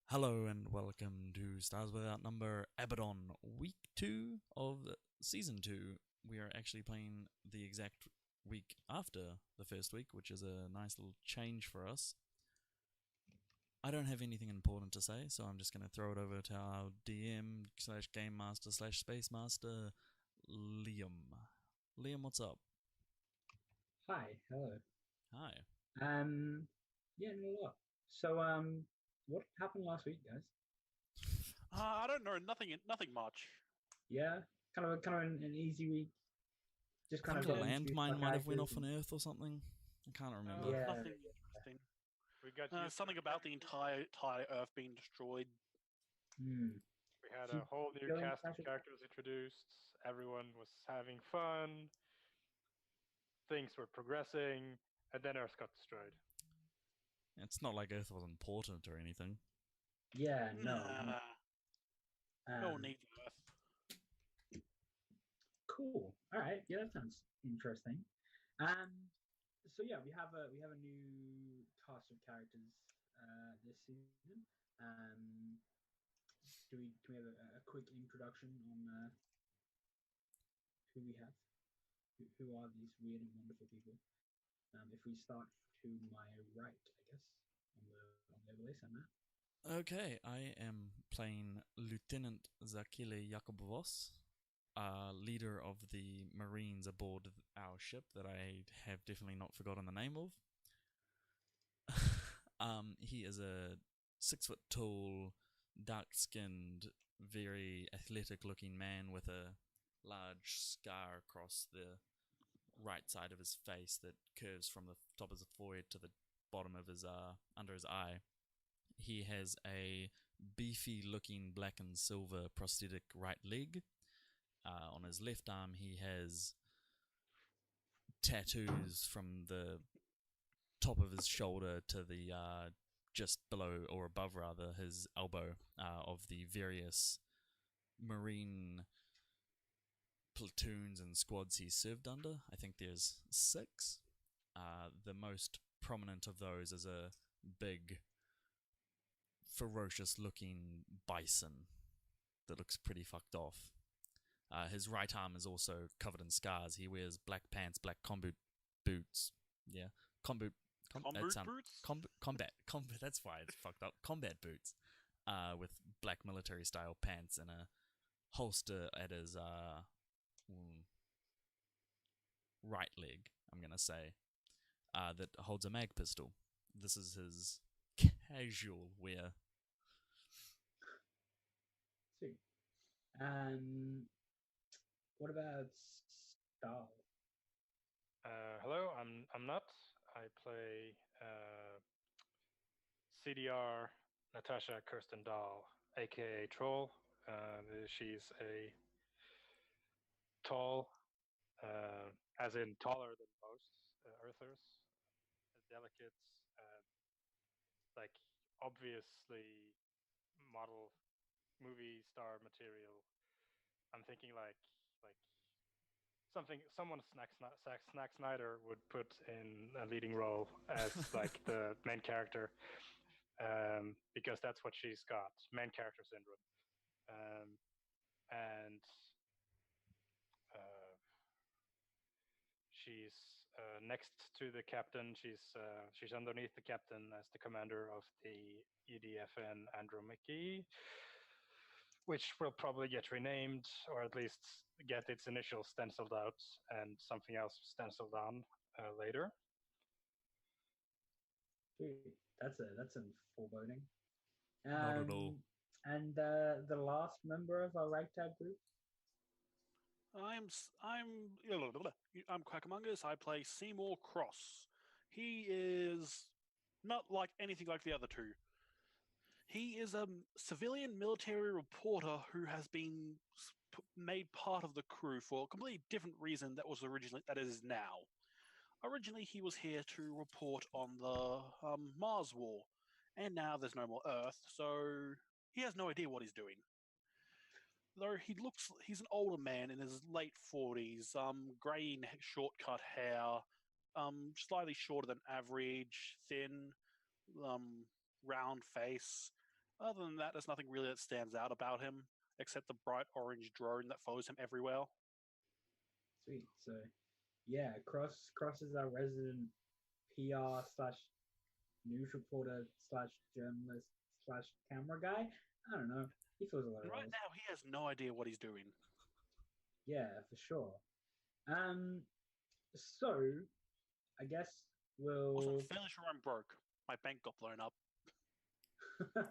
Hello and welcome to Stars Without Number Abaddon, week 2 of season 2. We are actually playing the exact week after the first week, which is a nice little change for us. I don't have anything important to say, so I'm just going to throw it over to our DM slash Game Master slash Space Master, Liam. Liam, what's up? Hi, hello. Hi. Yeah, not a lot. So, what happened last week, guys? I don't know. Nothing much. Yeah, kind of an easy week. Just I kind think of a getting introduced to landmine my might have went characters. off on Earth or something. I can't remember. Yeah, Nothing interesting. We got used Something to about the entire Earth being destroyed. We had Keep a whole new going, cast of Patrick. characters introduced. Everyone was having fun. Things were progressing, and then Earth got destroyed. It's not like Earth was important or anything. Yeah, no. Nah, no Um, need Earth. cool. All right. Yeah, that sounds interesting. So yeah, we have a new cast of characters this season. Um, do we have a quick introduction on who we have? Who are these weird and wonderful people? If we start to my right, I guess, on the overlay, send that. Okay, I am playing Lieutenant Zakile Yakubovos, leader of the Marines aboard our ship that I have definitely not forgotten the name of. He is a 6 foot tall, dark skinned, very athletic looking man with a large scar across the right side of his face that curves from the top of his forehead to the bottom of his under his eye. He has a beefy looking black and silver prosthetic right leg. On his left arm, he has tattoos from the top of his shoulder to the just below or above, rather, his elbow of the various Marine platoons and squads he's served under. I think there's 6. The most prominent of those is a big, ferocious looking bison that looks pretty fucked off. His right arm is also covered in scars. He wears black pants, black combat boots. Yeah, combat. Combat. That's why it's fucked up. Combat boots, with black military style pants and a holster at his right leg. I'm gonna say that holds a mag pistol. This is his casual wear. Sweet. What about Stahl? Hello, I'm Nut. I play CDR Natasha Kirsten Dahl, aka Troll. She's a tall, as in taller than most Earthers, delicate, uh, like obviously model movie star material. I'm thinking like someone Snack Snyder would put in a leading role as like the main character, because that's what she's got, main character syndrome, and uh, she's next to the captain. She's underneath the captain as the commander of the EDFN Andromeda, which will probably get renamed, or at least get its initials stenciled out and something else stenciled on later. Sweet. That's a foreboding. Not at all. And the last member of our ragtag group. I'm Quackamungus. I play Seymour Cross. He is not like anything like the other two. He is a civilian military reporter who has been made part of the crew for a completely different reason that is now. Originally, he was here to report on the Mars war, and now there's no more Earth, so he has no idea what he's doing. Though he's an older man in his late 40s, grey and short-cut hair, slightly shorter than average, thin, round face, Other than that, there's nothing really that stands out about him except the bright orange drone that follows him everywhere. Sweet. So, yeah, Cross is our resident PR slash news reporter slash journalist slash camera guy. I don't know. He feels a lot of Right roles. now, he has no idea what he's doing. Yeah, for sure. So I guess Also, we'll. I'm fairly sure I'm broke. My bank got blown up.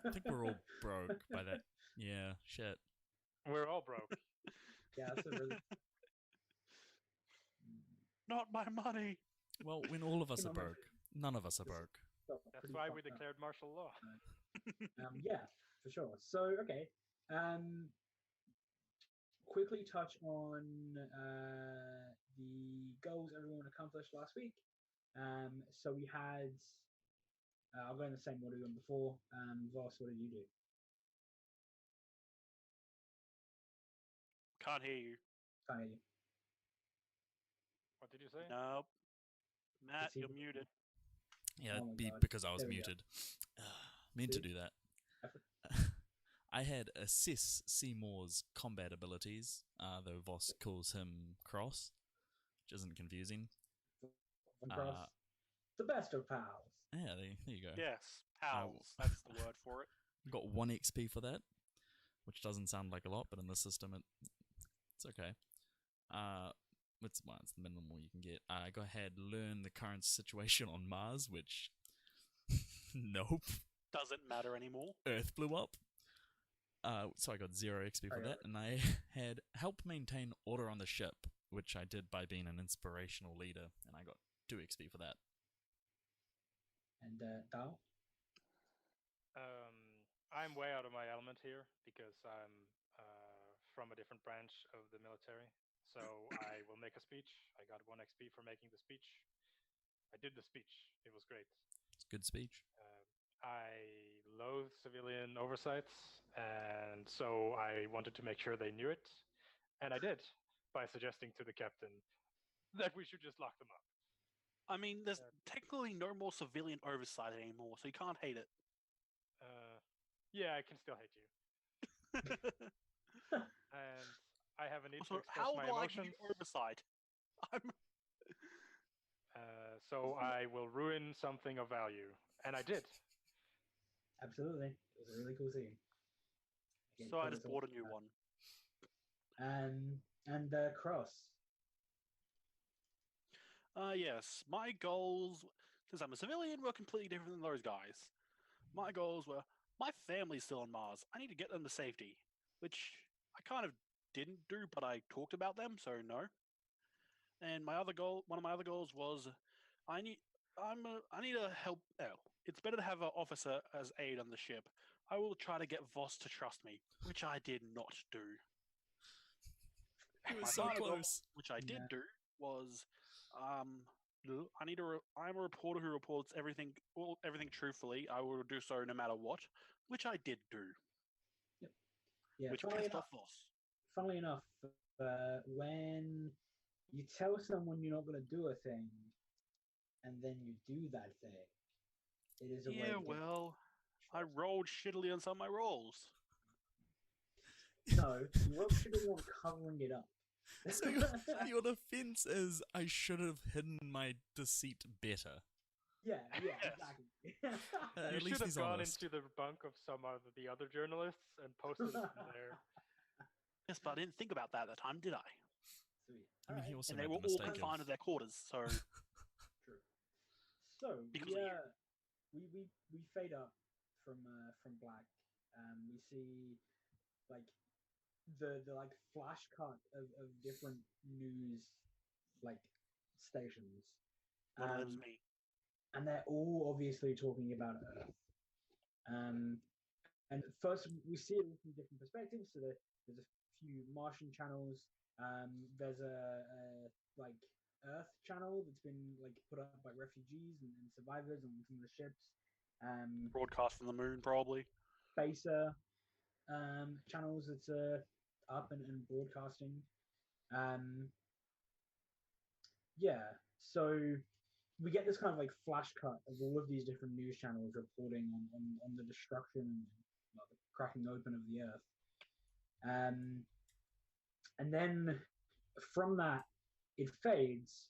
I think we're all broke by that. Yeah, shit. We're all broke. Yeah, that's a really. Not my money. Well, when all of us are Economic- broke, none of us are broke. That's Pretty why we fucked up. declared martial law. Yeah, for sure. So okay, quickly touch on the goals everyone accomplished last week. So we had. I'll go in the same order we went before. Voss, what did you do? Can't hear you. Can't hear you. What did you say? Nope. Matt, he- you're muted. Yeah, Oh it'd my be God. because I was There we go. muted. Meant to See? do that. Effort. I had assess Seymour's combat abilities, though Voss calls him Cross, which isn't confusing. Von Cross, the best of pals. Yeah, there you go. Yes, pals. That's the word for it. Got 1 XP for that, which doesn't sound like a lot, but in the system it's okay. It's the minimal you can get. Go ahead, learn the current situation on Mars, which nope. Doesn't matter anymore. Earth blew up. So I got 0 XP for Okay. that, and I had help maintain order on the ship, which I did by being an inspirational leader, and I got 2 XP for that. And Dao? I'm way out of my element here because I'm from a different branch of the military. So I will make a speech. I got 1 XP for making the speech. I did the speech. It was great. It's a good speech. I loathe civilian oversights, and so I wanted to make sure they knew it. And I did, by suggesting to the captain that we should just lock them up. I mean, there's technically no more civilian oversight anymore, so you can't hate it. Yeah, I can still hate you. And I have a need to Also, express how my do I give emotions. you oversight? So I will ruin something of value. And I did. Absolutely. It was a really cool scene. Again, So I credits just all bought a to new that. one. And Cross. Yes, my goals, since I'm a civilian, were completely different than those guys. My goals were, my family's still on Mars. I need to get them to safety, which I kind of didn't do, but I talked about them, so no. And my other goal, one of my other goals was, I need to help. Oh, it's better to have an officer as aid on the ship. I will try to get Voss to trust me, which I did not do. It My was so final goal, close. which I did Yeah. do, was I'm a reporter who reports everything truthfully. I will do so no matter what, which I did do, Yeah, which funnily pissed enough, off Voss. funnily enough, when you tell someone you're not going to do a thing, and then you do that thing, it is a way Yeah, to get well, I trust. rolled shittily on some of my rolls. No, you were shitting on covering it up. So your defense is I should have hidden my deceit better. yeah, Yes. exactly. At You least should have he's gone honest. into the bunk of some of the other journalists and posted it in there. Yes, but I didn't think about that at the time, did I? Sweet. I mean, he Alright, also And they made were the all mistake confined to of their quarters, so true. So Because of you. we fade up from Black. We see like the like flash cut of different news like stations. one of them's me. And they're all obviously talking about Earth. And first we see it from different perspectives. So there's a few Martian channels. There's a like Earth channel that's been like put up by refugees and survivors on some of the ships. Broadcast from the moon, probably. Spacer channels that's up and broadcasting. Yeah, so we get this kind of like flash cut of all of these different news channels reporting on the destruction and well, cracking open of the earth. And then from that, it fades,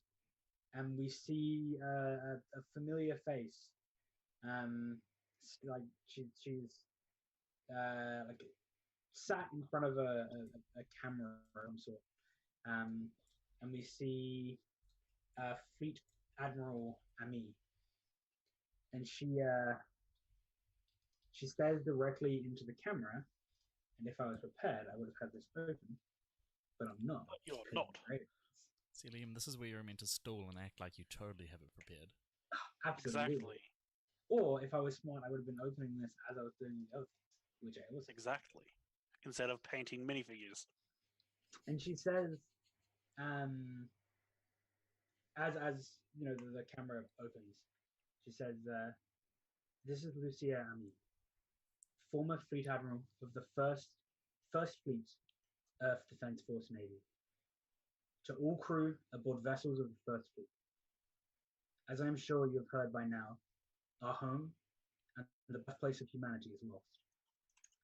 and we see a familiar face. Like she's like sat in front of a camera of some sort. And we see Fleet Admiral Ami, and she stares directly into the camera. And if I was prepared, I would have had this open, but I'm not. But you're not. See, Liam, this is where you're meant to stall and act like you totally have it prepared. Absolutely. Exactly. Or if I was smart, I would have been opening this as I was doing the other things, which I was. Exactly. Instead of painting minifigures. And she says, as you know, the camera opens, she says, "This is Lucia Ami, former Fleet Admiral of the First Fleet Earth Defense Force Navy. To all crew aboard vessels of the First Fleet. As I am sure you have heard by now, our home and the birthplace of humanity is lost.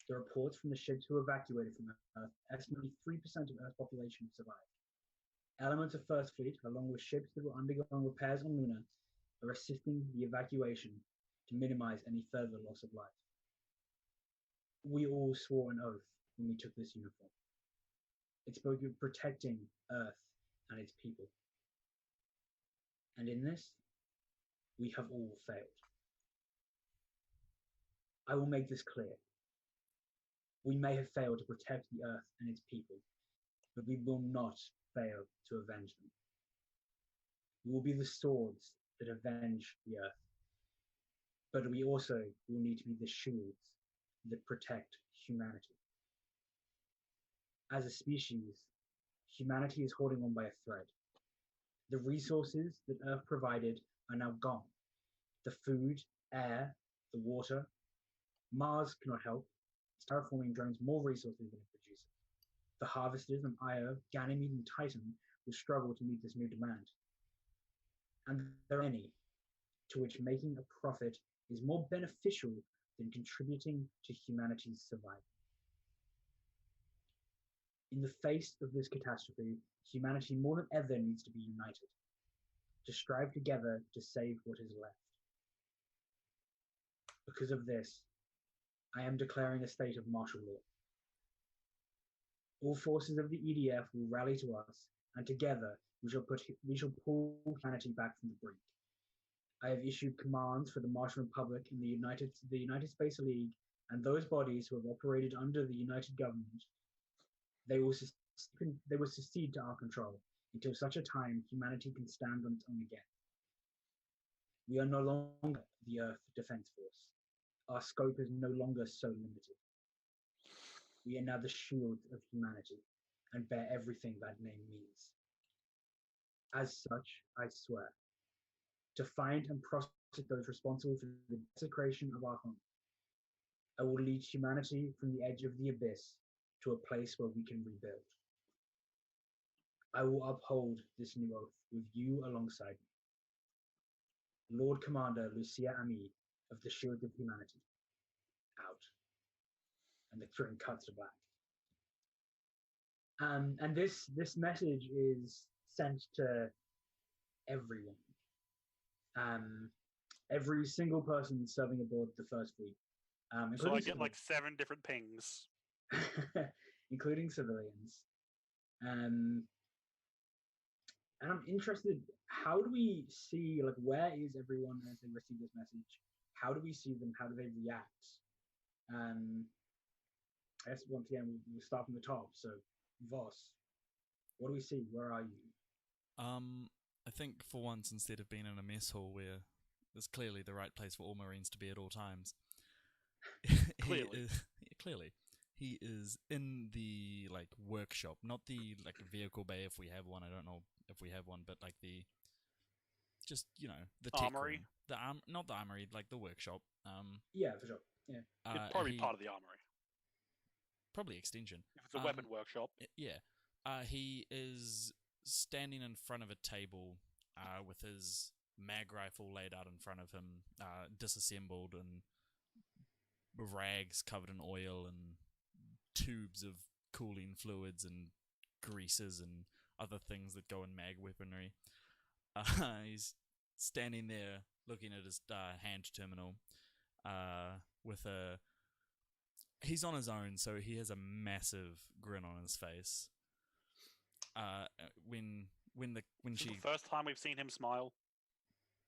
The reports from the ships who evacuated from Earth estimate 3% of Earth's population have survived. Elements of First Fleet, along with ships that were undergoing repairs on Luna, are assisting the evacuation to minimize any further loss of life. We all swore an oath when we took this uniform. It spoke of protecting Earth and its people. And in this, we have all failed. I will make this clear. We may have failed to protect the Earth and its people, but we will not fail to avenge them. We will be the swords that avenge the Earth, but we also will need to be the shields that protect humanity. As a species, humanity is holding on by a thread. The resources that Earth provided are now gone. The food, air, the water. Mars cannot help. Its terraforming drains more resources than it produces. The harvesters on Io, Ganymede, and Titan will struggle to meet this new demand. And there are many to which making a profit is more beneficial than contributing to humanity's survival. In the face of this catastrophe, humanity more than ever needs to be united, to strive together to save what is left. Because of this, I am declaring a state of martial law. All forces of the EDF will rally to us, and together we shall pull humanity back from the brink. I have issued commands for the Martian Republic and the United Space League and those bodies who have operated under the United Government. They will secede to our control until such a time humanity can stand on its own again. We are no longer the Earth Defense Force. Our scope is no longer so limited. We are now the shield of humanity and bear everything that name means. As such, I swear to find and prosecute those responsible for the desecration of our home. I will lead humanity from the edge of the abyss to a place where we can rebuild. I will uphold this new oath with you alongside me. Lord Commander Lucia Ami of the Shield of Humanity. Out. And the screen cuts to black. And this message is sent to everyone. Every single person serving aboard the First Fleet. So I get like 7 different pings. Including civilians. And I'm interested, how do we see, like, where is everyone as they receive this message? How do we see them? How do they react? I guess once again, we'll start from the top. So, Voss, what do we see? Where are you? I think for once, instead of being in a mess hall where there's clearly the right place for all Marines to be at all times, clearly, he is in the like workshop, not the like vehicle bay if we have one. I don't know if we have one, but like the just the tech armory, room. Not the armory, like the workshop. Yeah, for sure. Yeah, it's probably part of the armory. Probably extension. If it's a weapon workshop. Yeah. He is standing in front of a table with his mag rifle laid out in front of him, disassembled and rags covered in oil and tubes of cooling fluids and greases and other things that go in mag weaponry. He's standing there looking at his hand terminal with a... He's on his own, so he has a massive grin on his face. When This she... is the first time we've seen him smile.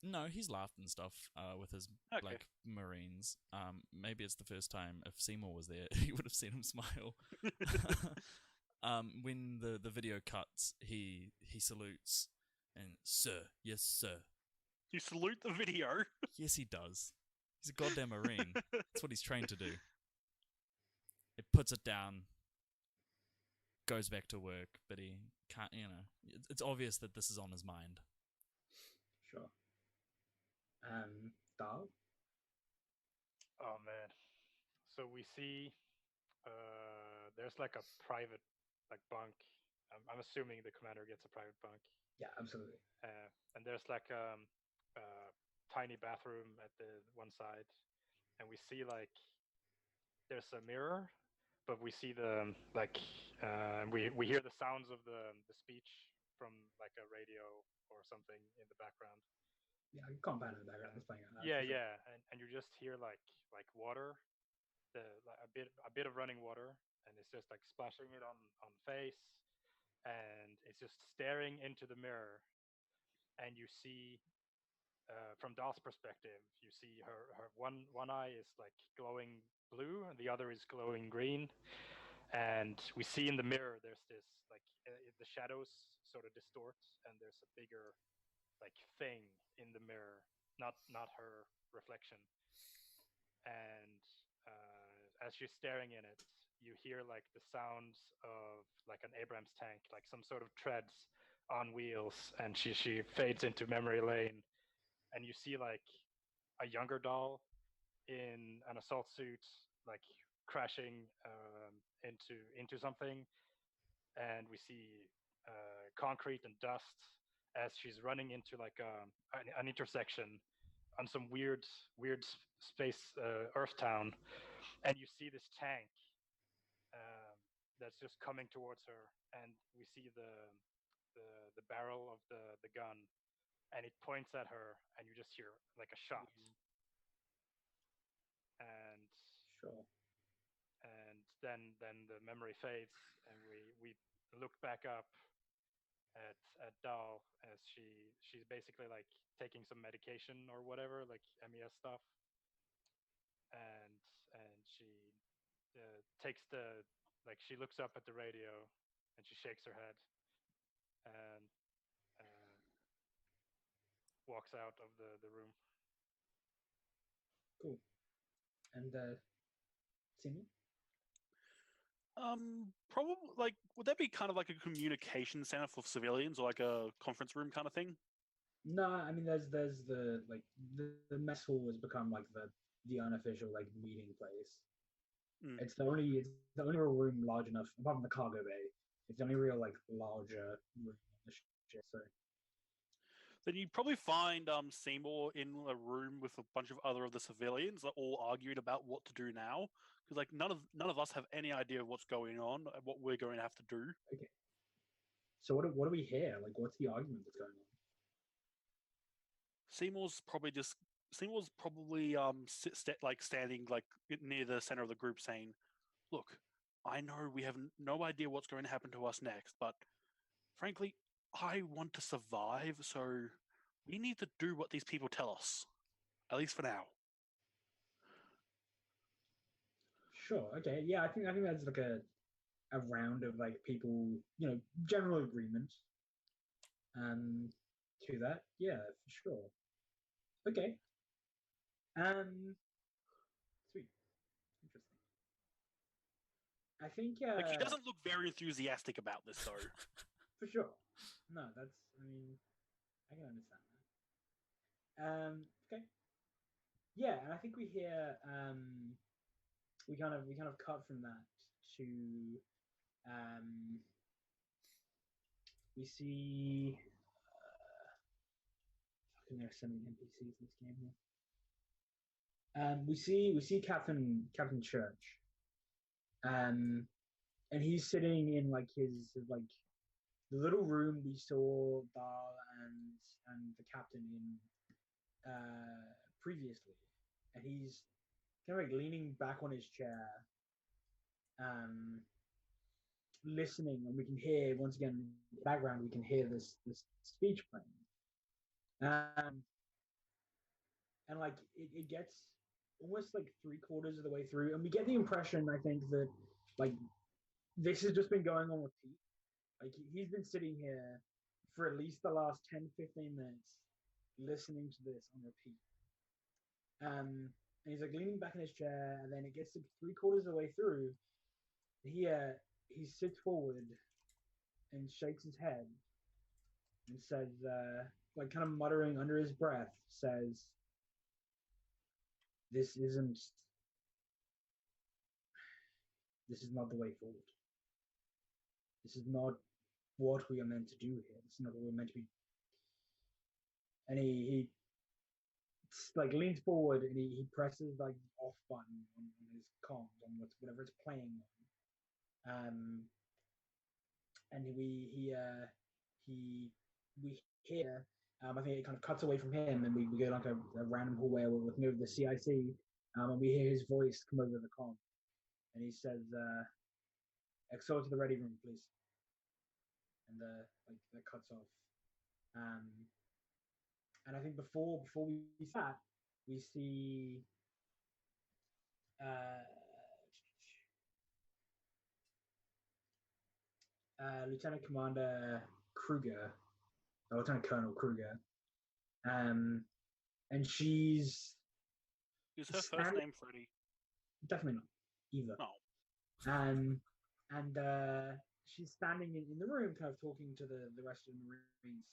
No, he's laughed and stuff with his Okay. Marines. Maybe it's the first time. If Seymour was there, he would have seen him smile. When the video cuts, he salutes and, "Sir, yes, sir." You salute the video. Yes, he does. He's a goddamn Marine. That's what he's trained to do. He puts it down, goes back to work, but he can't. It's obvious that this is on his mind. Sure. Dal? Oh man. So we see there's like a private bunk. I'm assuming the commander gets a private bunk. Yeah, absolutely. And there's like a tiny bathroom at the one side, and we see like there's a mirror, but we see the we hear the sounds of the speech from like a radio or something in the background. Yeah, combat in the background is playing out. Yeah, yeah, and you just hear like water, a bit of running water, and it's just like splashing it on face, and it's just staring into the mirror, and you see from Dahl's perspective, you see her one eye is like glowing blue and the other is glowing green, and we see in the mirror there's this like the shadows sort of distort, and there's a bigger like thing in the mirror, not her reflection. And as she's staring in it, you hear like the sounds of like an Abrams tank, like some sort of treads on wheels, and she fades into memory lane, and you see like a younger doll in an assault suit, like crashing into something, and we see concrete and dust as she's running into like an intersection on some weird space Earth town, and you see this tank that's just coming towards her, and we see the barrel of the gun, and it points at her, and you just hear like a shot, and Sure. and then the memory fades, and we look back up at Dahl as she's basically like taking some medication or whatever, like MES stuff, and she takes she looks up at the radio, and she shakes her head, and walks out of the room. Cool. And Seymour? Probably like, would that be kind of like a communication center for civilians, or like a conference room kind of thing? No, I mean there's the like the mess hall has become like the unofficial like meeting place. Mm. It's the only real room large enough, apart from the cargo bay. It's the only real like larger room in the ship. So Then you'd probably find Seymour in a room with a bunch of other of the civilians that all argued about what to do now, because like none of us have any idea of what's going on and what we're going to have to do. okay. So what do we hear? Like, what's the argument that's going on? Seymour's probably standing like near the center of the group, saying, "Look, I know we have no idea what's going to happen to us next, but frankly, I want to survive, so we need to do what these people tell us, at least for now." Sure. Okay. Yeah, I think that's like a round of like people, general agreement. To that, yeah, for sure. Okay. Sweet. Interesting. I think Like, he doesn't look very enthusiastic about this, though. for sure. No, that's. I mean, I can understand that. Okay. Yeah, and I think we hear. We kind of cut from that to. We see. Fucking, there's so many NPCs in this game here. we see Captain Church, and he's sitting in like his like the little room we saw Dahl and the captain in previously, and he's kind of like leaning back on his chair, listening, and we can hear once again in the background we can hear this speech playing, and like it gets almost like 3/4 of the way through, and we get the impression, I think, that like this has just been going on repeat. Like he's been sitting here for at least the last 10-15 minutes listening to this on repeat. And he's like leaning back in his chair, and then it gets to 3/4 of the way through. He sits forward and shakes his head and says, like kind of muttering under his breath, says, "This is not the way forward. This is not what we are meant to do here. This is not what we're meant to be." And he like leans forward and he presses like the off button on his comms on whatever it's playing on. And we hear. I think it kind of cuts away from him, and we go like a random hallway with maybe the CIC, and we hear his voice come over the comm, and he says, "Exo to the ready room, please." And like that cuts off. And I think before we see that, we see Lieutenant Commander Kruger, Lieutenant Colonel Kruger, and she's Is her first name Freddy? Definitely not either. No. And she's standing in the room, kind of talking to the rest of the Marines,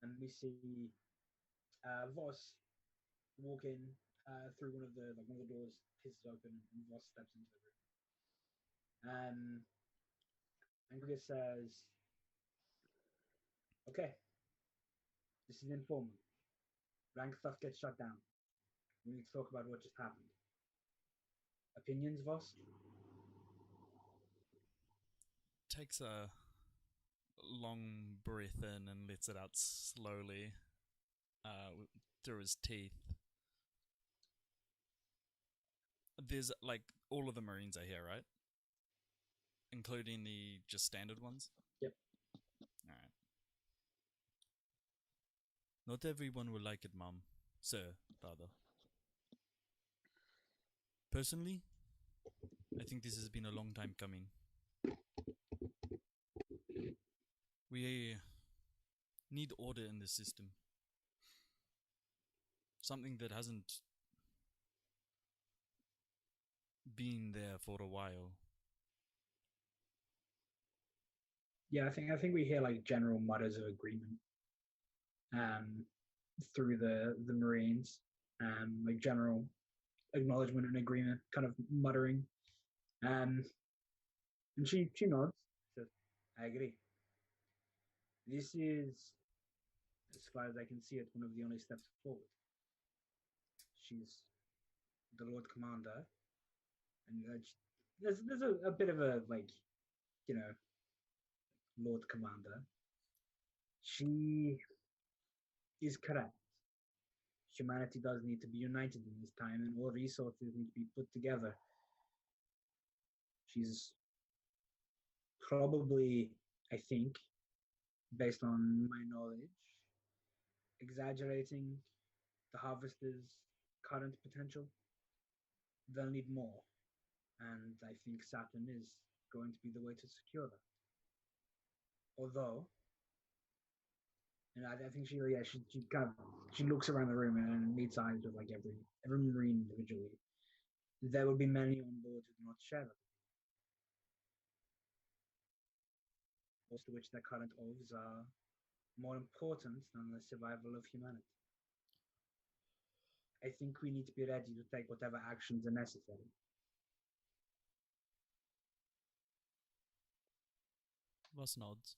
and we see Voss walk in through one of the doors, pisses open, and Voss steps into the room. And Kruger says, "Okay, this is informal. Rank stuff gets shut down. We need to talk about what just happened. Opinions, Voss?" Takes a long breath in and lets it out slowly through his teeth. There's like all of the Marines are here, right? Including the just standard ones? Yep. Alright. Not everyone will like it, Mom. Sir, rather. Personally, I think this has been a long time coming. We need order in the system. Something that hasn't been there for a while. Yeah, I think we hear like general mutters of agreement through the Marines, like general acknowledgement and agreement, kind of muttering. And she nods, says, "I agree. This is, as far as I can see it, one of the only steps forward. She's the Lord Commander, and there's a bit of a like, you know, Lord Commander. She is correct. Humanity does need to be united in this time, and all resources need to be put together. She's probably, I think, based on my knowledge, exaggerating the Harvester's current potential. They'll need more, and I think Saturn is going to be the way to secure that. Although, and I think she kind of she looks around the room and meets eyes with like every Marine individually. There will be many on board who do not share that. Most of which their current oaths are more important than the survival of humanity. I think we need to be ready to take whatever actions are necessary. Voss nods.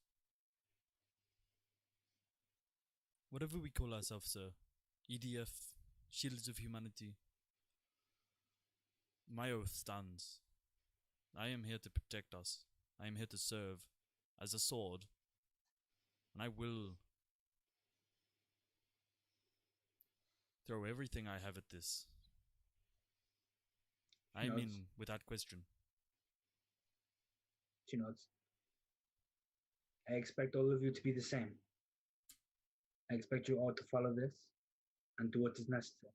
Whatever we call ourselves, sir. EDF, Shields of Humanity. My oath stands. I am here to protect us. I am here to serve as a sword. And I will throw everything I have at this. I am in without question. She nods. I expect all of you to be the same. I expect you all to follow this and do what is necessary.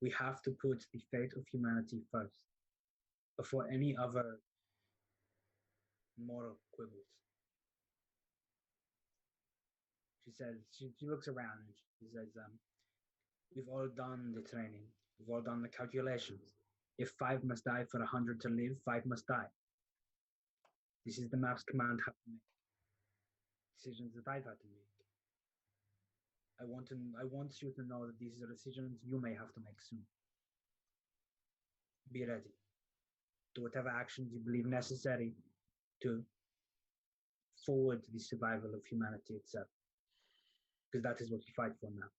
We have to put the fate of humanity first, before any other moral quibbles. She says, she looks around and she says, we've all done the training. We've all done the calculations. If 5 must die for 100 to live, 5 must die. This is the maps command have to make. Decisions that I've had to make. I want you to know that these are decisions you may have to make soon. Be ready. Do whatever actions you believe necessary to forward the survival of humanity itself. Because that is what we fight for now.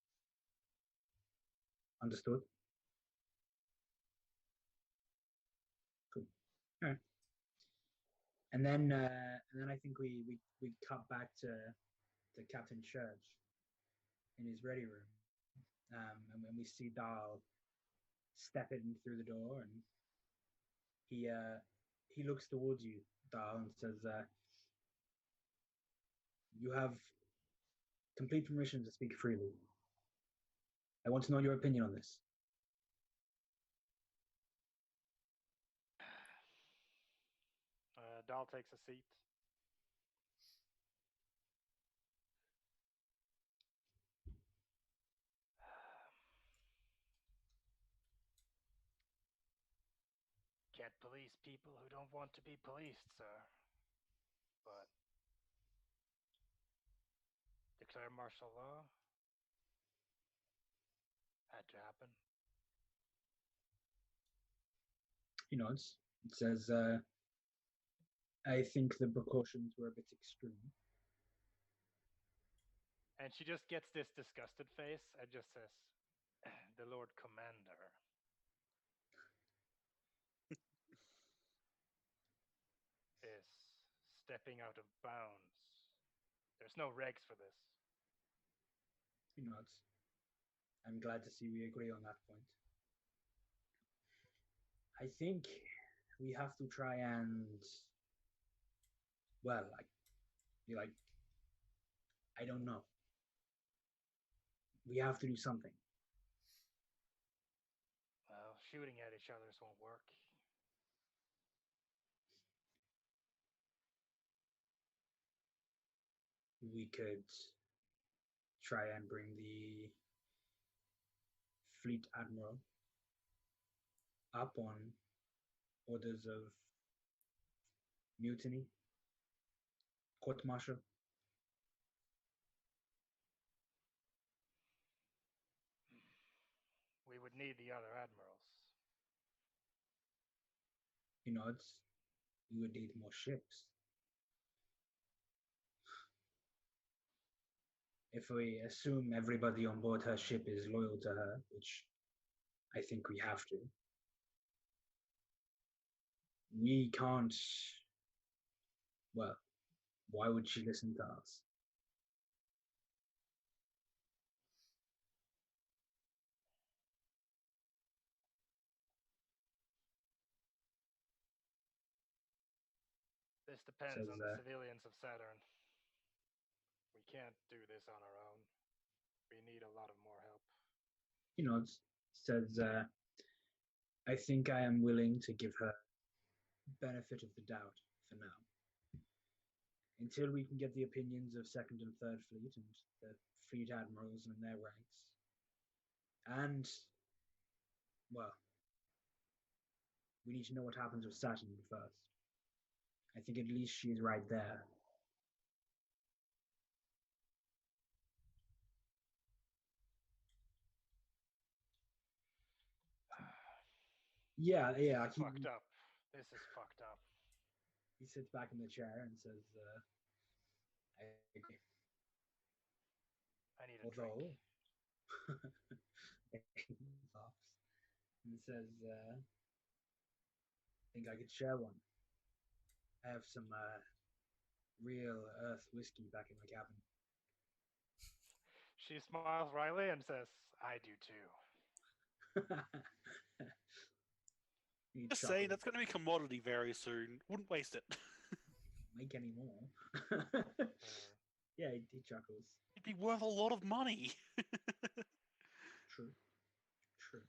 Understood? Cool. All right. And then I think we cut back to Captain Church in his ready room, and when we see Dahl step in through the door, and he looks towards you, Dahl, and says, "You have complete permission to speak freely. I want to know your opinion on this." Dahl takes a seat. Can't police people who don't want to be policed, sir. But declare martial law had to happen. He nods. It says, "I think the precautions were a bit extreme." And she just gets this disgusted face and just says, "The Lord Commander is stepping out of bounds. There's no regs for this." He nods. I'm glad to see we agree on that point. I think we have to try and, well, I don't know. We have to do something. Well, shooting at each other won't work. We could try and bring the fleet admiral up on orders of mutiny, court martial. We would need the other admirals. He nods. We would need more ships. If we assume everybody on board her ship is loyal to her, which I think we have to, we can't. Well, why would she listen to us? This depends Says, on the civilians of Saturn. We can't do this on our own. We need a lot of more help. He nods. Says, I think I am willing to give her benefit of the doubt for now. Until we can get the opinions of Second and Third Fleet and the fleet admirals and their ranks. And, well, we need to know what happens with Saturn first. I think at least she's right there. Yeah. Fucked up. This is fucked up. He sits back in the chair and says, I agree. I need a drink. He laughs and says, think I could share one. I have some real Earth whiskey back in my cabin. She smiles wryly and says, "I do too." He Just say chuckles. that's going to be commodity very soon. Wouldn't waste it. Make any more. Uh, Yeah, he chuckles. It'd be worth a lot of money. True. True.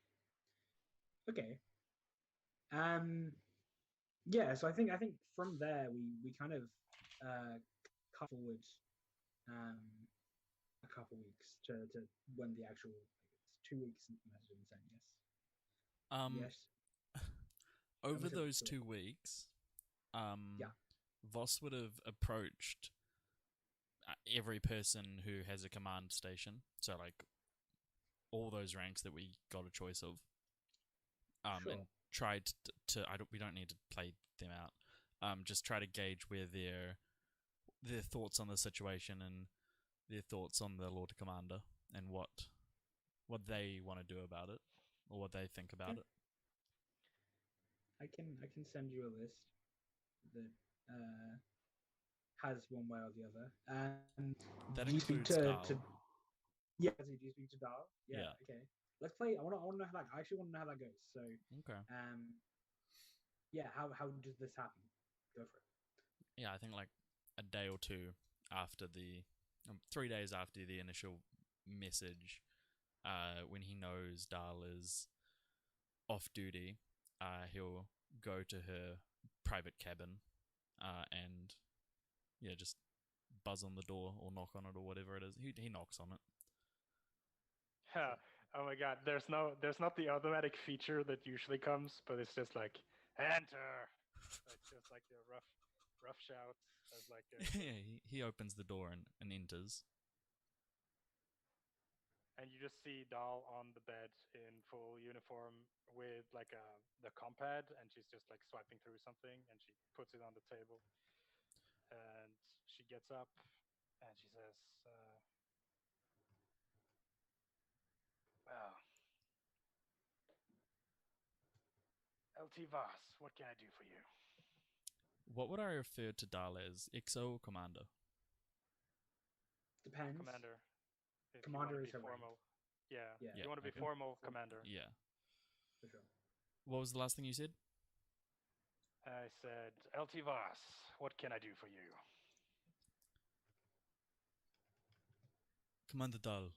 Okay. Yeah, so I think from there we kind of cut forward a couple weeks to when the actual, it's 2 weeks since the message was sent, yes. Yes. Over said those before. 2 weeks, Yeah. Voss would have approached every person who has a command station. So, like, all those ranks that we got a choice of. Sure. And tried to we don't need to play them out. Just try to gauge where their thoughts on the situation and their thoughts on the Lord Commander and what they want to do about it or what they think about it. I can send you a list that has one way or the other. That do you speak includes Dahl. Yeah, do you speak to Dahl? Yeah. Okay. Let's play. I want to know how that. I actually want to know how that goes. So, Okay. yeah. How does this happen? Go for it. Yeah, I think like a day or two after 3 days after the initial message, when he knows Dahl is off duty, he'll go to her private cabin, and yeah, just buzz on the door or knock on it or whatever it is. He knocks on it. Yeah. Oh my god, there's not the automatic feature that usually comes, but it's just like enter. It's just like the rough shouts as like Yeah, he opens the door and enters. and you just see Dahl on the bed in full uniform with like the compad, and she's just like swiping through something, and she puts it on the table, and she gets up, and she says, "Well, LT Voss, what can I do for you?" What would I refer to Dahl as? XO or Commander? Depends. Commander. If Commander you want is to her be rank. formal. Yeah. Yeah. You want to be okay. formal, Commander. Yeah. For sure. What was the last thing you said? I said, LT Voss, what can I do for you? Commander Dahl,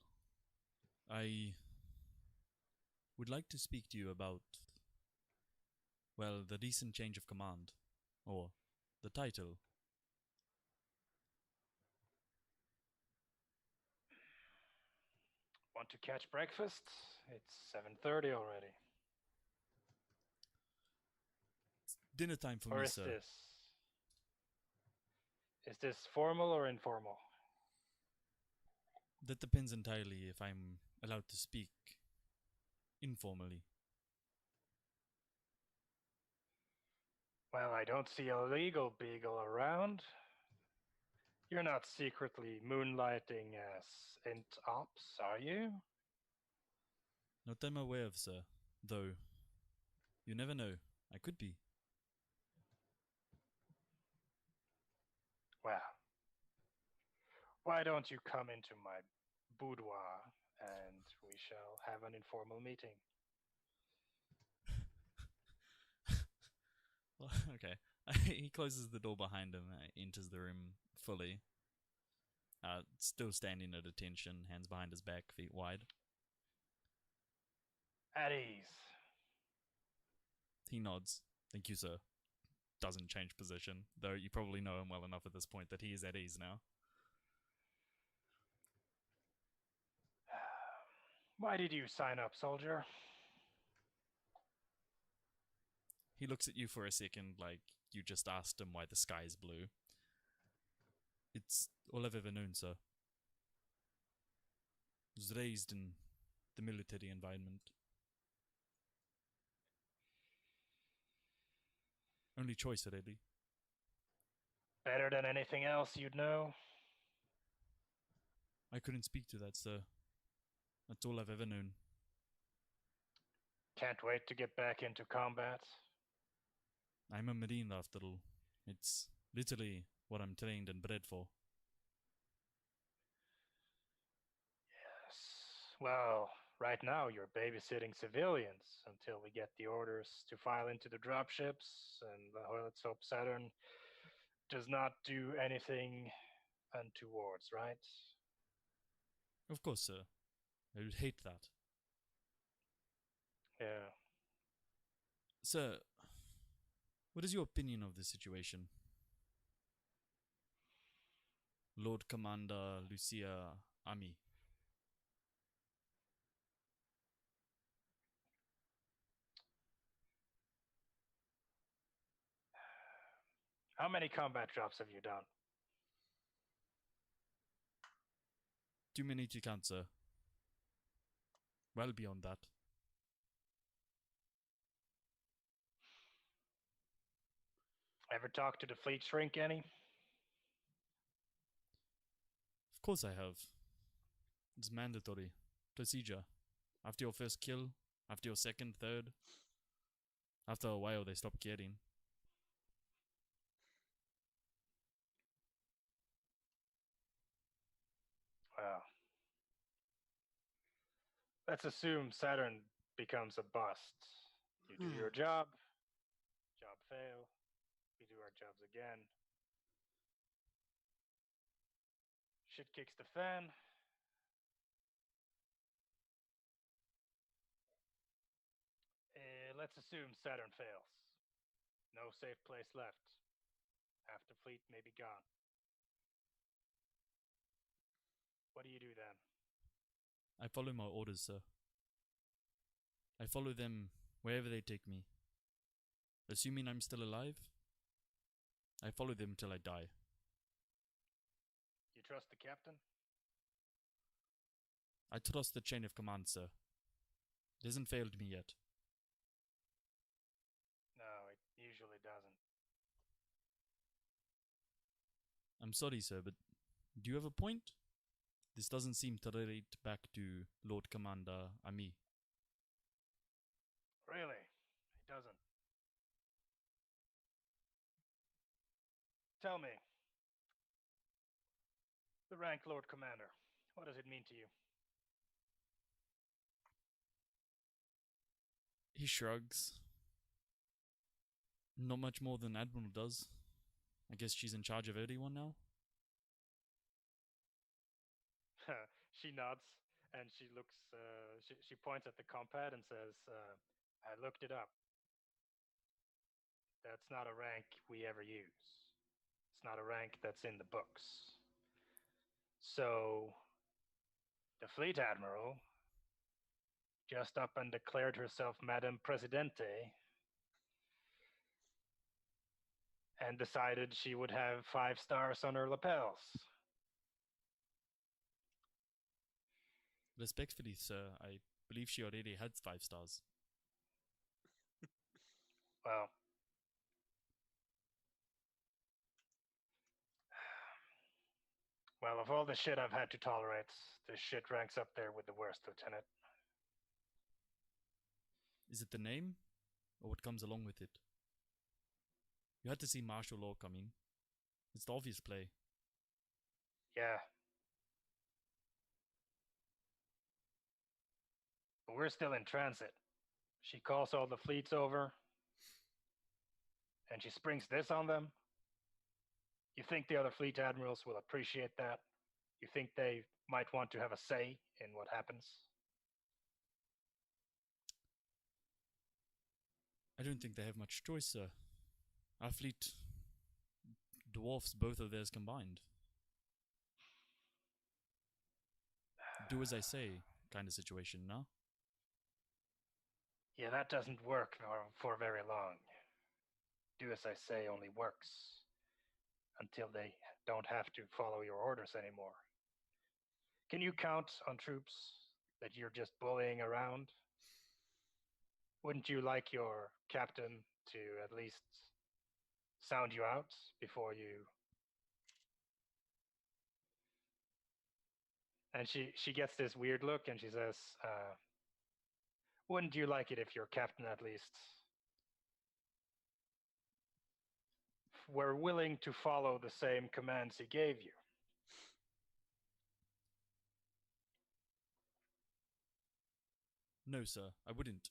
I would like to speak to you about, well, the recent change of command, or the title. Want to catch breakfast? It's 7:30 already. It's dinner time for Or me, is sir. this formal or informal? That depends entirely if I'm allowed to speak informally. Well, I don't see a legal beagle around. You're not secretly moonlighting as int ops, are you? Not that I'm aware of, sir. Though, you never know. I could be. Well, why don't you come into my boudoir and we shall have an informal meeting? Well, okay. He closes the door behind him, enters the room fully. Still standing at attention, hands behind his back, feet wide. At ease. He nods. Thank you, sir. Doesn't change position, though you probably know him well enough at this point that he is at ease now. Why did you sign up, soldier? He looks at you for a second like you just asked him why the sky is blue. It's all I've ever known, sir. I was raised in the military environment. Only choice, really. Better than anything else you'd know? I couldn't speak to that, sir. That's all I've ever known. Can't wait to get back into combat. I'm a Marine after all. It's literally what I'm trained and bred for. Yes. Well, right now you're babysitting civilians until we get the orders to file into the dropships, and let's hope Saturn does not do anything untowards, right? Of course, sir. I would hate that. Yeah. Sir, what is your opinion of this situation? Lord Commander Lucia Ami. How many combat drops have you done? Too many to count, sir. Well beyond that. Ever talk to the fleet shrink any? Of course I have. It's mandatory. Procedure. After your first kill, after your second, third, after a while they stop caring. Well, let's assume Saturn becomes a bust. You do your job fail, we do our jobs again. Shit kicks the fan. Let's assume Saturn fails. No safe place left. Half the fleet may be gone. What do you do then? I follow my orders, sir. I follow them wherever they take me. Assuming I'm still alive, I follow them till I die. You trust the captain? I trust the chain of command, sir. It hasn't failed me yet. No, it usually doesn't. I'm sorry, sir, but do you have a point? This doesn't seem to relate back to Lord Commander Ami. Really? It doesn't. Tell me, the rank Lord Commander, what does it mean to you? He shrugs. Not much more than Admiral does. I guess she's in charge of everyone now? She nods and she looks, she points at the compad and says, I looked it up. That's not a rank we ever use. It's not a rank that's in the books. So, the fleet admiral just up and declared herself Madame Presidente and decided she would have 5 stars on her lapels. Respectfully, sir, I believe she already had 5 stars. Well, of all the shit I've had to tolerate, this shit ranks up there with the worst, Lieutenant. Is it the name, or what comes along with it? You had to see martial law coming. It's the obvious play. Yeah. But we're still in transit. She calls all the fleets over, and she springs this on them. You think the other fleet admirals will appreciate that? You think they might want to have a say in what happens? I don't think they have much choice, sir. Our fleet dwarfs both of theirs combined. Do as I say kind of situation, no? Yeah, that doesn't work for very long. Do as I say only works until they don't have to follow your orders anymore. Can you count on troops that you're just bullying around? Wouldn't you like your captain to at least sound you out before you... And she gets this weird look and she says, wouldn't you like it if your captain at least were willing to follow the same commands he gave you. No, sir, I wouldn't.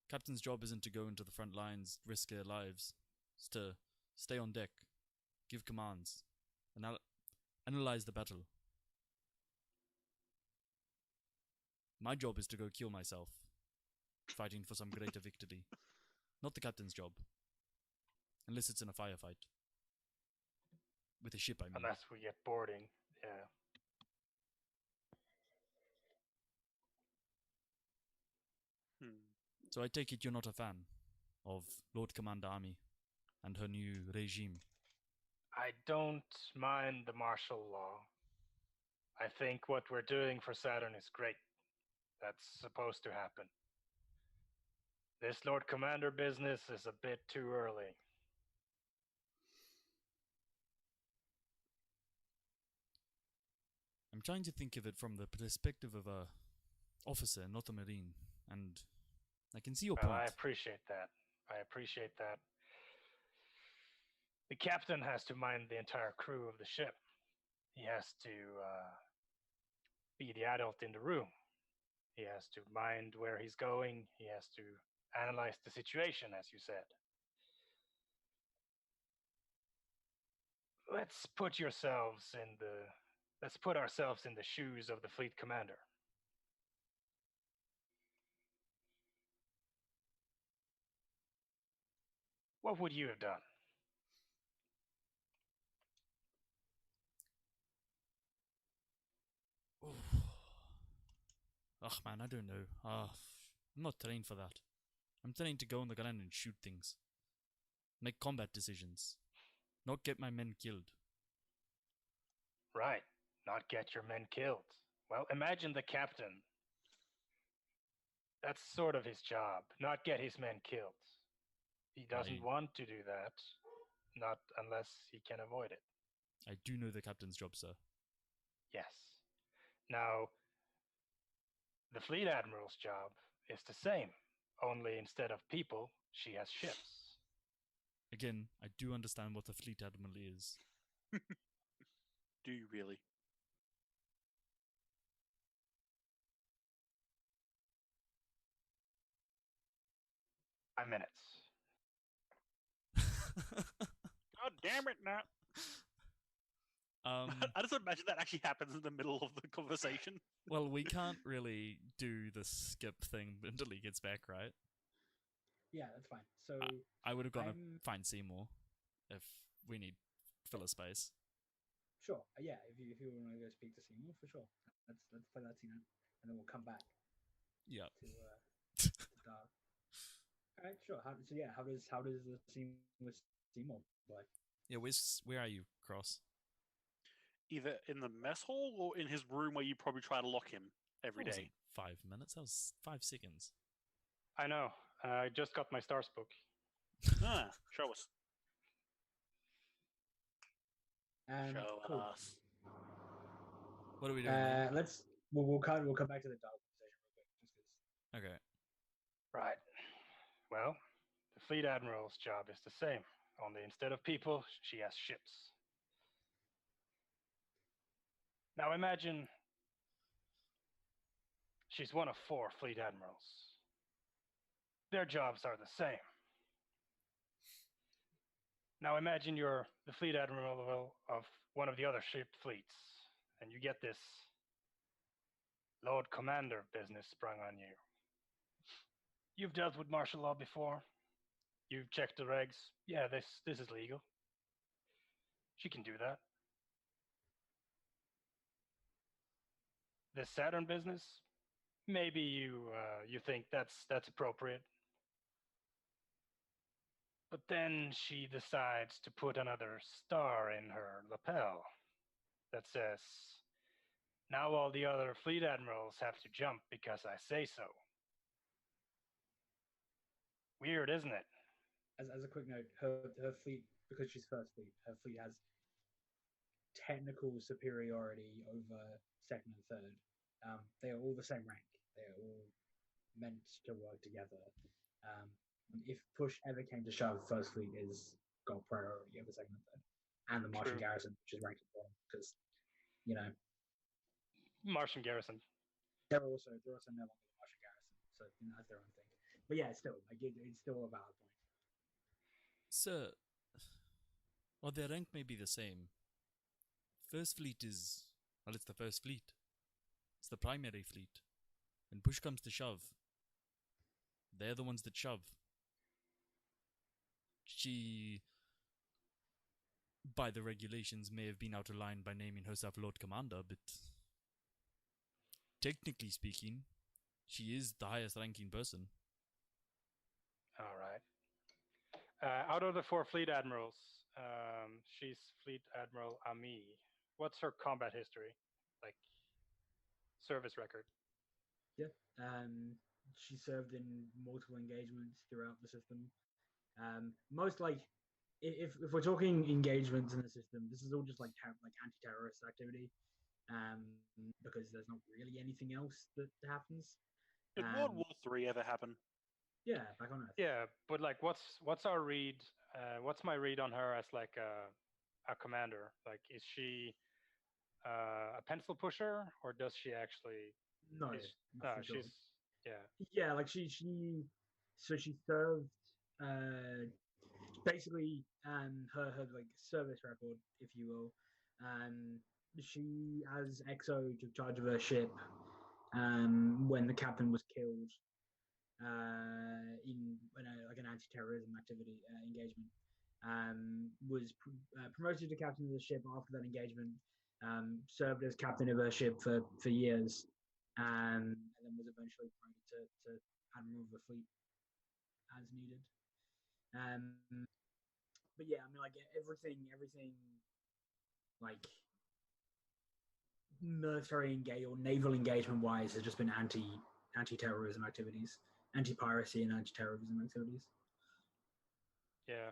Captain's job isn't to go into the front lines, risk their lives. It's to stay on deck, give commands, analyze the battle. My job is to go kill myself, fighting for some greater victory. Not the captain's job. Unless it's in a firefight. With a ship, I mean. Unless we get boarding, yeah. So I take it you're not a fan of Lord Commander Army and her new regime. I don't mind the martial law. I think what we're doing for Saturn is great. That's supposed to happen. This Lord Commander business is a bit too early. I'm trying to think of it from the perspective of a officer, not a marine, and I can see your Well, point. I appreciate that. The captain has to mind the entire crew of the ship. He has to be the adult in the room. He has to mind where he's going. He has to analyze the situation, as you said. Let's put ourselves in the shoes of the fleet commander. What would you have done? Ugh, man, I don't know. I'm not trained for that. I'm trained to go on the ground and shoot things. Make combat decisions. Not get my men killed. Right, not get your men killed. Well, imagine the captain. That's sort of his job, not get his men killed. He doesn't want to do that, not unless he can avoid it. I do know the captain's job, sir. Yes. Now, the fleet admiral's job is the same, only instead of people, she has ships. Again, I do understand what a fleet admiral is. Do you really? "5 minutes." God damn it, Nat. I just imagine that actually happens in the middle of the conversation. Well, we can't really do the skip thing until he gets back, right? Yeah, that's fine. So I would have gone to find Seymour if we need filler space. Sure. Yeah, if you want to go speak to Seymour, for sure. Let's play that scene out, and then we'll come back. Yeah. To Dar. All right, sure. How does the scene with Seymour play? Yeah, where are you, Cross? Either in the mess hall or in his room where you probably try to lock him every That day. wasn't 5 minutes. That was 5 seconds. I know. I just got my stars book. Show us. Show cool. us. What are we doing? We'll come back to the dog conversation real quick, just because. Okay. Right. Well, the fleet admiral's job is the same, only instead of people, she has ships. Now imagine she's one of 4 fleet admirals. Their jobs are the same. Now imagine you're the fleet admiral of one of the other ship fleets, and you get this Lord Commander business sprung on you. You've dealt with martial law before. You've checked the regs. Yeah, this is legal. She can do that. This Saturn business, maybe you think that's appropriate. But then she decides to put another star in her lapel that says, "Now all the other fleet admirals have to jump because I say so." Weird, isn't it? As a quick note, her fleet, because she's first fleet, her fleet has technical superiority over second and third. They are all the same rank. They are all meant to work together. If push ever came to shove, First Fleet is got priority over second and third, and the Martian True. garrison, which is ranked at bottom, because you know Martian garrison. they're also no longer the Martian garrison, so that's their own thing. But yeah, still, like it's still a valid point. Sir, while their rank may be the same, First Fleet is, well, it's the First Fleet. It's the primary fleet. When push comes to shove, they're the ones that shove. She, by the regulations, may have been out of line by naming herself Lord Commander, but technically speaking, she is the highest ranking person. All right. Out of the 4 fleet admirals, she's Fleet Admiral Ami. What's her combat history? Like, service record? Yeah. She served in multiple engagements throughout the system. Most like, if we're talking engagements in the system, this is all just like anti-terrorist activity. Because there's not really anything else that happens. Did World War III ever happen? Yeah, back on Earth. Yeah, but like, what's our read? What's my read on her as like a commander? Like, is she a pencil pusher, or does she actually? No, No, sure. yeah. Like she served basically her like service record, if you will. She as XO took charge of her ship when the captain was killed in like an anti-terrorism activity engagement. Was promoted to captain of the ship after that engagement. Served as captain of her ship for years, and then was eventually promoted to admiral of the fleet as needed. But yeah, I mean, like everything, like military or naval engagement wise, has just been anti-terrorism activities, anti-piracy and anti-terrorism activities. Yeah,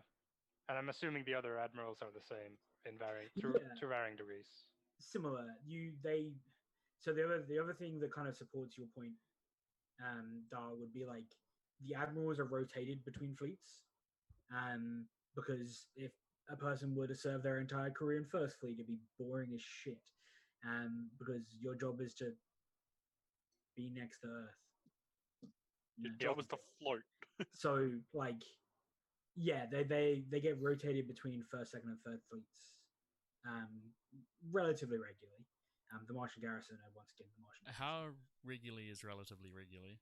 and I'm assuming the other admirals are the same in to varying degrees. Similar. So the other thing that kind of supports your point, Dar, would be like the admirals are rotated between fleets, because if a person were to serve their entire career in First Fleet, it'd be boring as shit, because your job is to be next to Earth. Your job is to float. So like, yeah, they get rotated between first, second, and third fleets, relatively regularly. The Martian garrison are once again the Martian. How regularly is relatively regularly?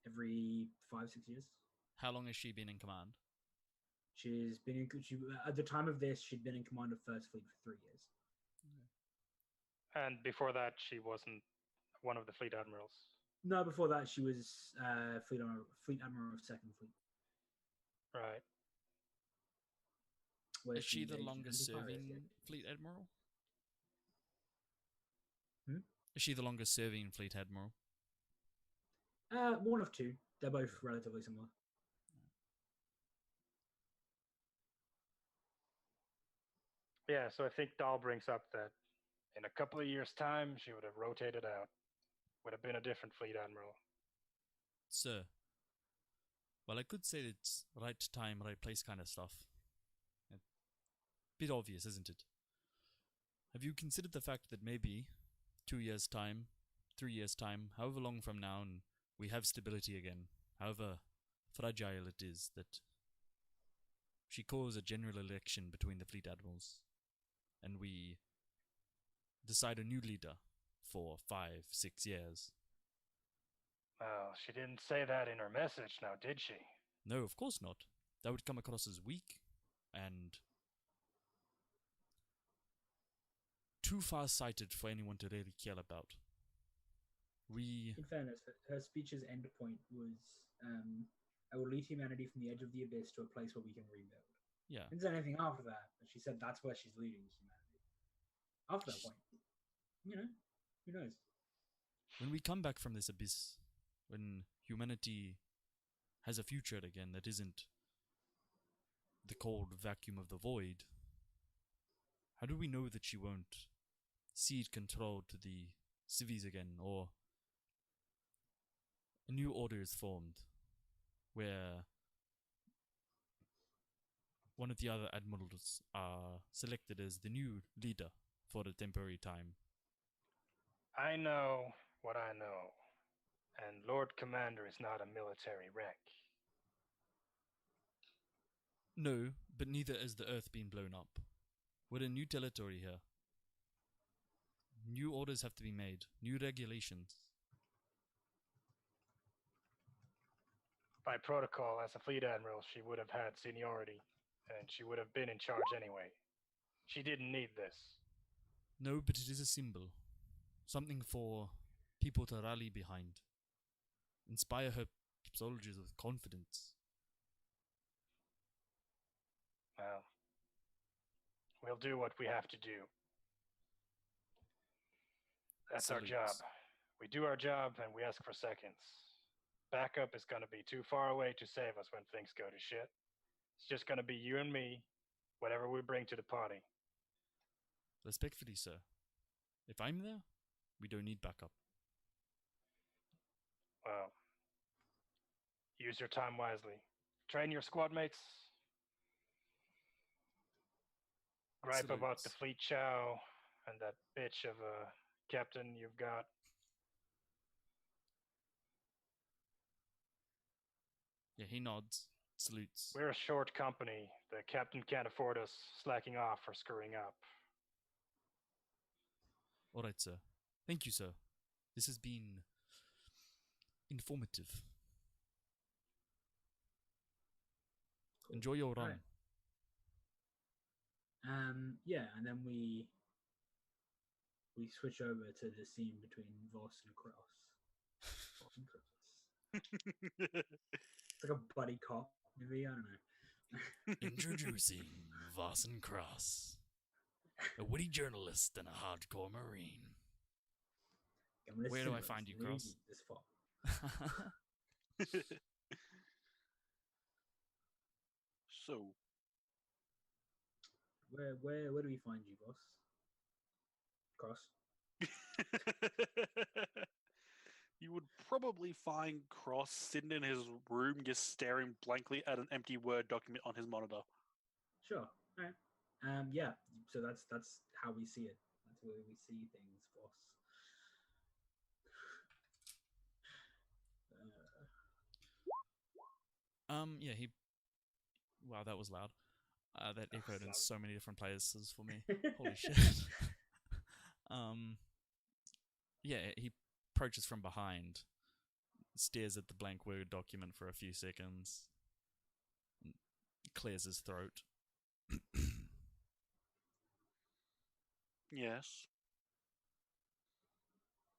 Every 5-6 years. How long has she been in command? She's been at the time of this, she'd been in command of First Fleet for 3 years. And before that, she wasn't one of the fleet admirals. No, before that, she was fleet admiral of Second Fleet. Right. Is she the longest serving fleet admiral? Is she the longest serving fleet admiral? One of two. They're both relatively similar. Yeah, so I think Dahl brings up that in a couple of years' time, she would have rotated out. Would have been a different fleet admiral. Sir, well, I could say it's right time, right place kind of stuff. A bit obvious, isn't it? Have you considered the fact that maybe 2 years' time, 3 years' time, however long from now, and we have stability again, however fragile it is, that she calls a general election between the fleet admirals, and we decide a new leader for 5-6 years? Well, she didn't say that in her message now, did she? No, of course not. That would come across as weak and too far-sighted for anyone to really care about. In fairness, her speech's end point was, I will lead humanity from the edge of the abyss to a place where we can rebuild. Yeah. Didn't say anything after that, but she said that's where she's leading humanity. After that point. Who knows? When we come back from this abyss, when humanity has a future again that isn't the cold vacuum of the void, how do we know that she won't cede control to the civies again, or a new order is formed where one of the other admirals are selected as the new leader for a temporary time. I know what I know, and Lord Commander is not a military rank. No, but neither is the Earth being blown up. We're in new territory here. New orders have to be made, new regulations. By protocol, as a fleet admiral, she would have had seniority, and she would have been in charge anyway. She didn't need this. No, but it is a symbol. Something for people to rally behind. Inspire her soldiers with confidence. Well, we'll do what we have to do. That's our job. Salutes. We do our job and we ask for seconds. Backup is going to be too far away to save us when things go to shit. It's just going to be you and me, whatever we bring to the party. Respectfully, sir. If I'm there, we don't need backup. Well, use your time wisely. Train your squad mates. Gripe about the Salutes. fleet chow and that bitch of a captain you've got. Yeah, he nods, salutes. We're a short company. The captain can't afford us slacking off or screwing up. Alright, sir. Thank you, sir. This has been informative. Cool. Enjoy your run. Alright. Yeah, and then we switch over to the scene between Voss and Cross. Voss and Cross. It's like a buddy cop movie. I don't know. Introducing Voss and Cross, a witty journalist and a hardcore marine. Where do I find you, Cross? This fall. So, Where do we find you, Voss? Cross. you would probably find Cross sitting in his room just staring blankly at an empty Word document on his monitor. Sure. All right. Yeah. So that's how we see it. That's where we see things, Voss. Yeah, he. Wow, that was loud. That echoed in so many different places for me. Holy shit. Yeah, he approaches from behind, stares at the blank Word document for a few seconds, and clears his throat. Yes.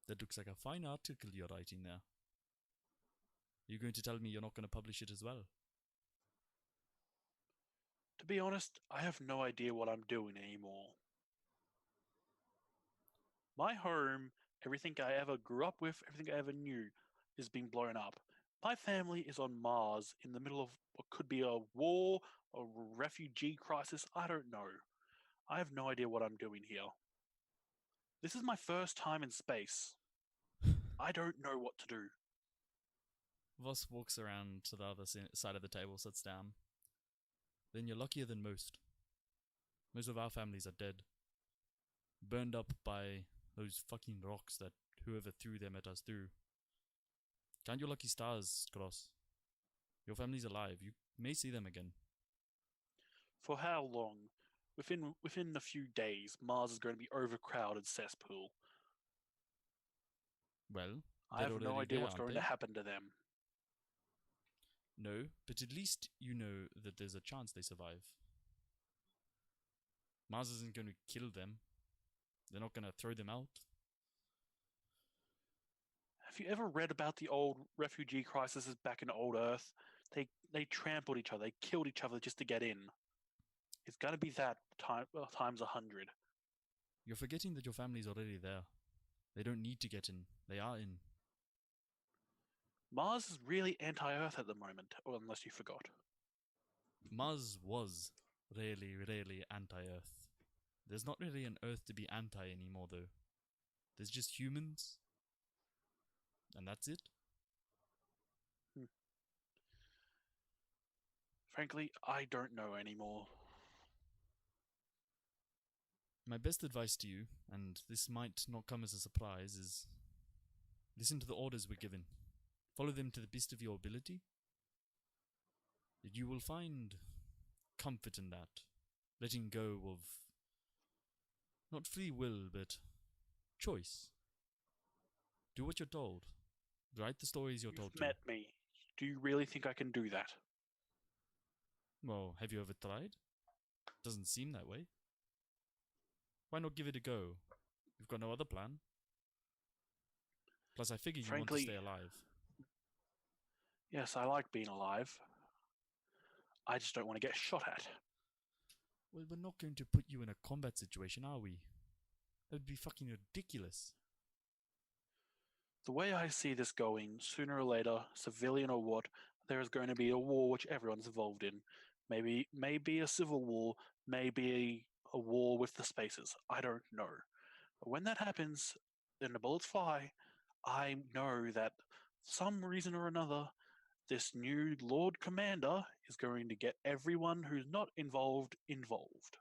That looks like a fine article you're writing there. You're going to tell me you're not going to publish it as well? To be honest, I have no idea what I'm doing anymore. My home, everything I ever grew up with, everything I ever knew, is being blown up. My family is on Mars in the middle of what could be a war, a refugee crisis, I don't know. I have no idea what I'm doing here. This is my first time in space. I don't know what to do. Voss walks around to the other side of the table, sits down. Then you're luckier than most. Most of our families are dead. Burned up by those fucking rocks that whoever threw them at us threw. Count your lucky stars, Cross. Your family's alive. You may see them again. For how long? Within a few days, Mars is going to be overcrowded cesspool. Well, I have no idea what's going to happen. happen to them. No, but at least you know that there's a chance they survive. Mars isn't going to kill them. They're not going to throw them out. Have you ever read about the old refugee crises back in old Earth? They trampled each other. They killed each other just to get in. It's going to be that times 100. You're forgetting that your family's already there. They don't need to get in. They are in. Mars is really anti-Earth at the moment, or unless you forgot. Mars was really, really anti-Earth. There's not really an Earth to be anti anymore, though. There's just humans. And that's it. Frankly, I don't know anymore. My best advice to you, and this might not come as a surprise, is listen to the orders we're given. Follow them to the best of your ability. You will find comfort in that. Letting go of not free will, but choice. Do what you're told. Write the stories you're told You've met me. Do you really think I can do that? Well, have you ever tried? Doesn't seem that way. Why not give it a go? You've got no other plan. Plus, I figure you want to Frankly, stay alive. yes, I like being alive. I just don't want to get shot at. Well, we're not going to put you in a combat situation, are we? That would be fucking ridiculous. The way I see this going, sooner or later, civilian or what, there is going to be a war which everyone's involved in. Maybe a civil war, maybe a war with the spaces. I don't know. But when that happens, and the bullets fly, I know that for some reason or another, this new Lord Commander is going to get everyone who's not involved involved.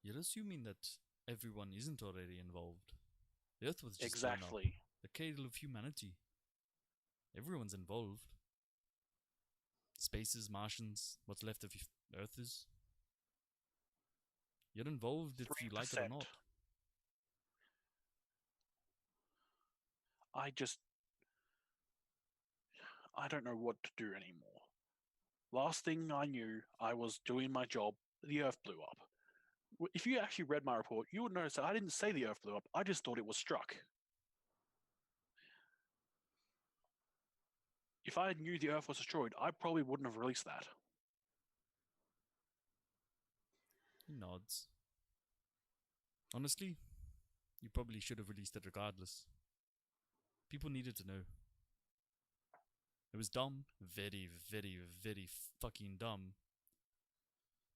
You're assuming that everyone isn't already involved. The Earth was just blown up. Exactly. The cradle of humanity. Everyone's involved. Spaces, Martians, what's left of Earthers. You're involved if you like it or 3%. not. I don't know what to do anymore. Last thing I knew, I was doing my job, the Earth blew up. If you actually read my report, you would notice that I didn't say the Earth blew up, I just thought it was struck. If I knew the Earth was destroyed, I probably wouldn't have released that. He nods. Honestly, you probably should have released it regardless. People needed to know. It was dumb. Very, very, very fucking dumb.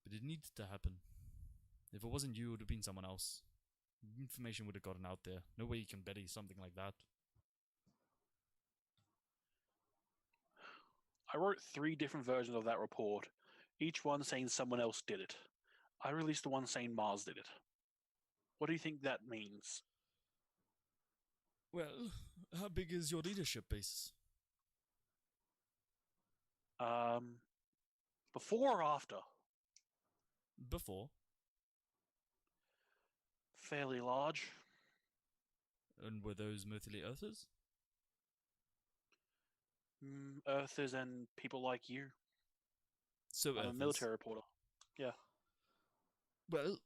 But it needed to happen. If it wasn't you, it would have been someone else. Information would have gotten out there. No way you can bury something like that. I wrote 3 different versions of that report, each one saying someone else did it. I released the one saying Mars did it. What do you think that means? Well, how big is your leadership base? Before or after? Before. Fairly large. And were those mostly Earthers? Earthers and people like you. So I'm Earthers. a military reporter. Yeah. Well,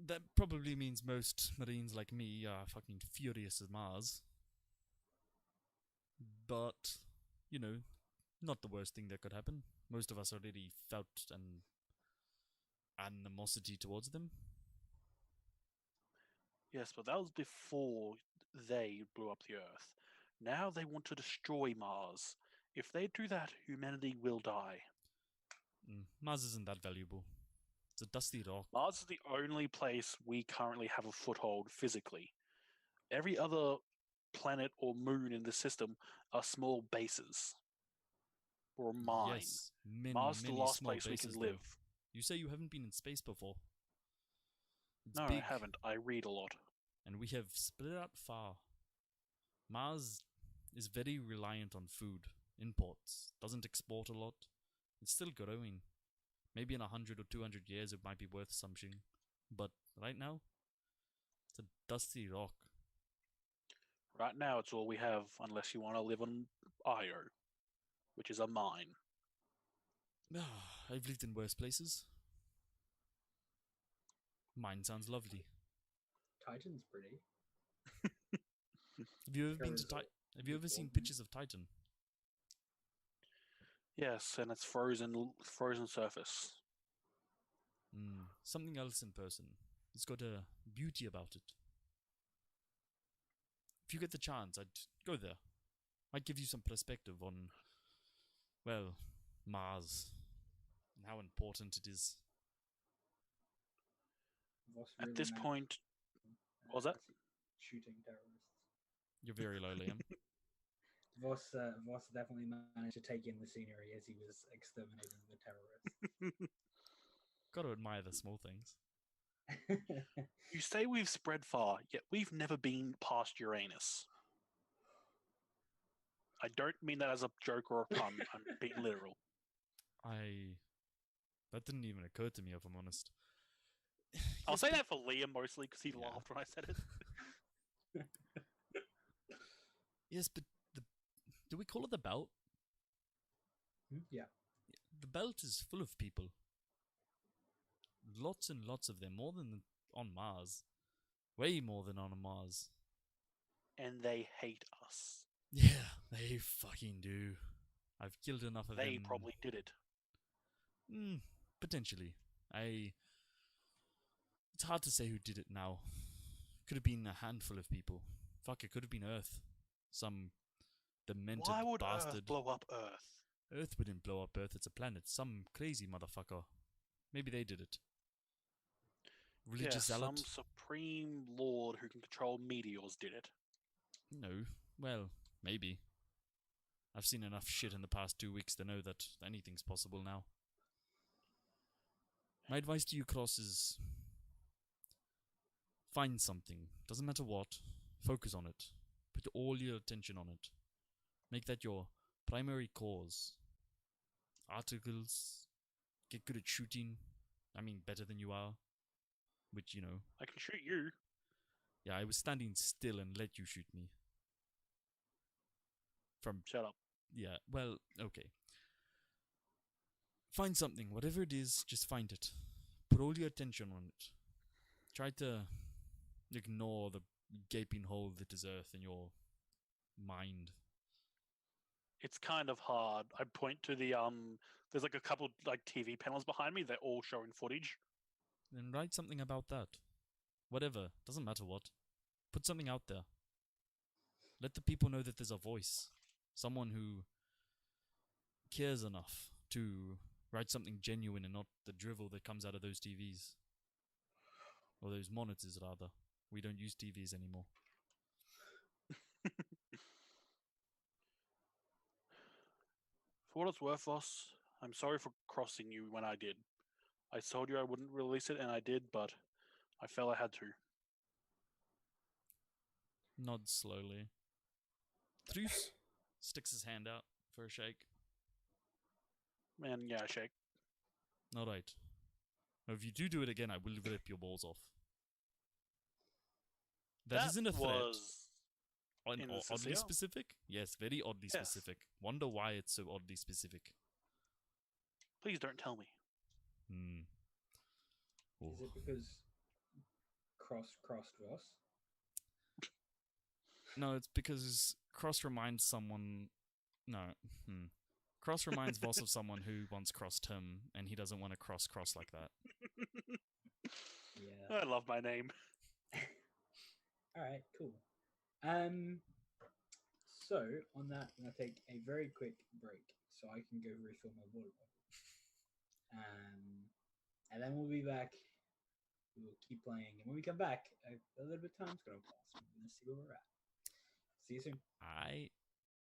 that probably means most Marines like me are fucking furious as Mars. But, you know, not the worst thing that could happen. Most of us already felt an animosity towards them. Yes, but that was before they blew up the Earth. Now they want to destroy Mars. If they do that, humanity will die. Mars isn't that valuable. It's a dusty rock. Mars is the only place we currently have a foothold physically. Every other planet or moon in the system are small bases. Or a mine. Yes, many, Mars is the many last small place we bases, can though. live. You say you haven't been in space before. It's No, big, I haven't. I read a lot. and we have spread out far. Mars is very reliant on food, imports, doesn't export a lot. It's still growing. Maybe in 100 or 200 years it might be worth something. But right now, it's a dusty rock. Right now, it's all we have, unless you want to live on Io, which is a mine. I've lived in worse places. Mine sounds lovely. Titan's pretty. Have you ever been to Covers Have you ever seen people. pictures of Titan? Yes, and it's frozen surface. Something else in person. It's got a beauty about it. If you get the chance, I'd go there. Might give you some perspective on, well, Mars and how important it is. What's At really this mad, point, what was that? shooting terrorists. You're very low, Liam. Voss definitely managed to take in the scenery as he was exterminating the terrorists. Gotta admire the small things. You say we've spread far, yet we've never been past Uranus. I don't mean that as a joke or a pun. I'm being literal. That didn't even occur to me, if I'm honest. I'll Yes, say but- that for Liam mostly because he Yeah. laughed when I said it. Yes, but do we call it the belt? Yeah. The belt is full of people. Lots and lots of them, more than on Mars. Way more than on Mars. And they hate us. Yeah, they fucking do. I've killed enough of them. They probably did it. Potentially. It's hard to say who did it now. Could have been a handful of people. Fuck, it could have been Earth. Some demented Why would bastard. Earth blow up Earth? Earth wouldn't blow up Earth, it's a planet. Some crazy motherfucker. Maybe they did it. Religious zealot? Some supreme lord who can control meteors did it. No. Well, maybe. I've seen enough shit in the past 2 weeks to know that anything's possible now. My advice to you, Cross, is find something. Doesn't matter what. Focus on it. Put all your attention on it. Make that your primary cause. Articles. Get good at shooting. I mean, better than you are. Which, you know. I can shoot you. Yeah, I was standing still and let you shoot me. Shut up. Yeah, well, okay. Find something, whatever it is, just find it. Put all your attention on it. Try to ignore the gaping hole that is Earth in your mind. It's kind of hard. I point to the there's like a couple like TV panels behind me, they're all showing footage. Then write something about that. Whatever, doesn't matter what. Put something out there. Let the people know that there's a voice. Someone who cares enough to write something genuine and not the drivel that comes out of those TVs. Or those monitors, rather. We don't use TVs anymore. For what it's worth, Voss, I'm sorry for crossing you when I did. I told you I wouldn't release it, and I did, but I felt I had to. Nods slowly. Truce sticks his hand out for a shake. And yeah, shake. Alright. If you do it again, I will rip your balls off. That isn't a threat. Was Oddly insincere. specific? Yes, very oddly Yes. specific. Wonder why it's so oddly specific. Please don't tell me. Is it because crossed Voss? No, it's because Cross reminds someone... No. Cross reminds Voss of someone who once crossed him, and he doesn't want to cross like that. Yeah. I love my name. All right, cool. So on that, I'm gonna take a very quick break so I can go refill my water bottle. And then we'll be back. We will keep playing, and when we come back, a little bit of time's gonna pass. We're gonna see where we're at. See you soon. I